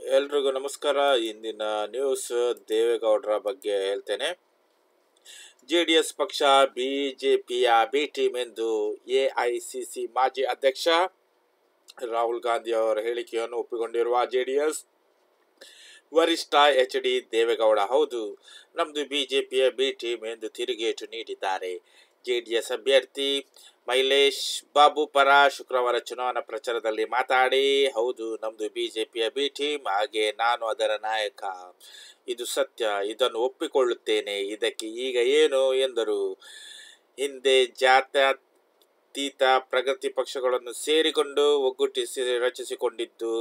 ಎಲ್ರಿಗೂ ನಮಸ್ಕಾರ. ಇಂದಿನ ನ್ಯೂಸ್ ದೇವೇಗೌಡರ ಬಗ್ಗೆ ಹೇಳ್ತೇನೆ. ಜೆಡಿಎಸ್ ಪಕ್ಷ ಬಿಜೆಪಿಯ ಬಿ ಟೀಮ್ ಎಂದು ಎಐಸಿಸಿ ಮಾಜಿ ಅಧ್ಯಕ್ಷ ರಾಹುಲ್ ಗಾಂಧಿ ಅವರ ಹೇಳಿಕೆಯನ್ನು ಒಪ್ಪಿಕೊಂಡಿರುವ ಜೆಡಿಎಸ್ ವರಿಷ್ಠ ಎಚ್.ಡಿ. ದೇವೇಗೌಡ, ಹೌದು, ನಮ್ದು ಬಿಜೆಪಿಯ ಬಿ ಟೀಮ್ ಎಂದು ತಿರುಗೇಟು ನೀಡಿದ್ದಾರೆ. ಜೆಡಿಎಸ್ ಅಭ್ಯರ್ಥಿ ಮೈಲೇಶ್ ಬಾಬು ಪರ ಶುಕ್ರವಾರ ಚುನಾವಣಾ ಪ್ರಚಾರದಲ್ಲಿ ಮಾತಾಡಿ, ಹೌದು, ನಮ್ದು ಬಿಜೆಪಿಯ ಬಿ ಟೀಮ್, ಹಾಗೆ ನಾನು ಅದರ ನಾಯಕ. ಇದು ಸತ್ಯ, ಇದನ್ನು ಒಪ್ಪಿಕೊಳ್ಳುತ್ತೇನೆ. ಇದಕ್ಕೆ ಈಗ ಏನು ಎಂದರು. ಹಿಂದೆ ಜಾತ್ಯತೀತ ಪ್ರಗತಿ ಪಕ್ಷಗಳನ್ನು ಸೇರಿಕೊಂಡು ಒಗ್ಗೂಡಿಸಿ ರಚಿಸಿಕೊಂಡಿದ್ದು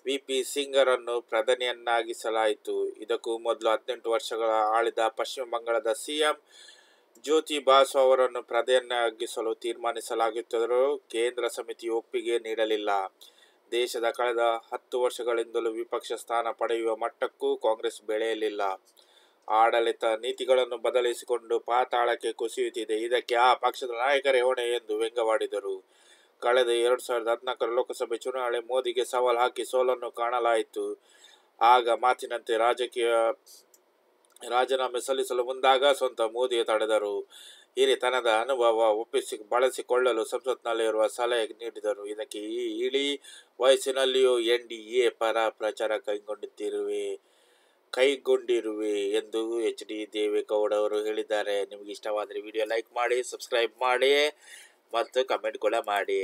ವಿ.ಪಿ. ಸಿಂಗ್ರನ್ನು ಪ್ರಧಾನಿಯನ್ನಾಗಿಸಲಾಯಿತು. ಇದಕ್ಕೂ ಮೊದಲು 18 ವರ್ಷಗಳ ಆಳಿದ ಪಶ್ಚಿಮ ಬಂಗಾಳದ ಸಿಎಂ ಜ್ಯೋತಿ ಬಾಸು ಅವರನ್ನು ಪ್ರಧಾನಿಯಾಗಿಸಲು ತೀರ್ಮಾನಿಸಲಾಗಿತ್ತಾದರೂ ಕೇಂದ್ರ ಸಮಿತಿ ಒಪ್ಪಿಗೆ ನೀಡಲಿಲ್ಲ. ದೇಶದ ಕಳೆದ 10 ವರ್ಷಗಳಿಂದಲೂ ವಿಪಕ್ಷ ಸ್ಥಾನ ಪಡೆಯುವ ಮಟ್ಟಕ್ಕೂ ಕಾಂಗ್ರೆಸ್ ಬೆಳೆಯಲಿಲ್ಲ. ಆಡಳಿತ ನೀತಿಗಳನ್ನು ಬದಲಿಸಿಕೊಂಡು ಪಾತಾಳಕ್ಕೆ ಕುಸಿಯುತ್ತಿದೆ. ಇದಕ್ಕೆ ಆ ಪಕ್ಷದ ನಾಯಕರೇ ಹೊಣೆ ಎಂದು ವ್ಯಂಗ್ಯವಾಡಿದರು. ಕಳೆದ 2014 ಲೋಕಸಭೆ ಚುನಾವಣೆ ಮೋದಿಗೆ ಸವಾಲು ಹಾಕಿ ಸೋಲನ್ನು ಕಾಣಲಾಯಿತು. ಆಗ ಮಾತಿನಂತೆ ರಾಜೀನಾಮೆ ಸಲ್ಲಿಸಲು ಮುಂದಾಗ ಸ್ವಂತ ಮೋದಿಯೇ ತಡೆದರು. ಹಿರಿತನದ ಅನುಭವ ಬಳಸಿಕೊಳ್ಳಲು ಸಂಸತ್ನಲ್ಲಿರುವ ಸಲಹೆ ನೀಡಿದರು. ಇದಕ್ಕೆ ಈ ಇಳಿ ವಯಸ್ಸಿನಲ್ಲಿಯೂ ಎನ್ಡಿಎ ಪರ ಪ್ರಚಾರ ಕೈಗೊಂಡಿರುವೆ ಎಂದು ಎಚ್.ಡಿ. ದೇವೇಗೌಡ ಅವರು ಹೇಳಿದ್ದಾರೆ. ನಿಮಗೆ ಇಷ್ಟವಾದರೆ ವಿಡಿಯೋ ಲೈಕ್ ಮಾಡಿ, ಸಬ್ಸ್ಕ್ರೈಬ್ ಮಾಡಿ ಮತ್ತು ಕಮೆಂಟ್ ಕೂಡ ಮಾಡಿ.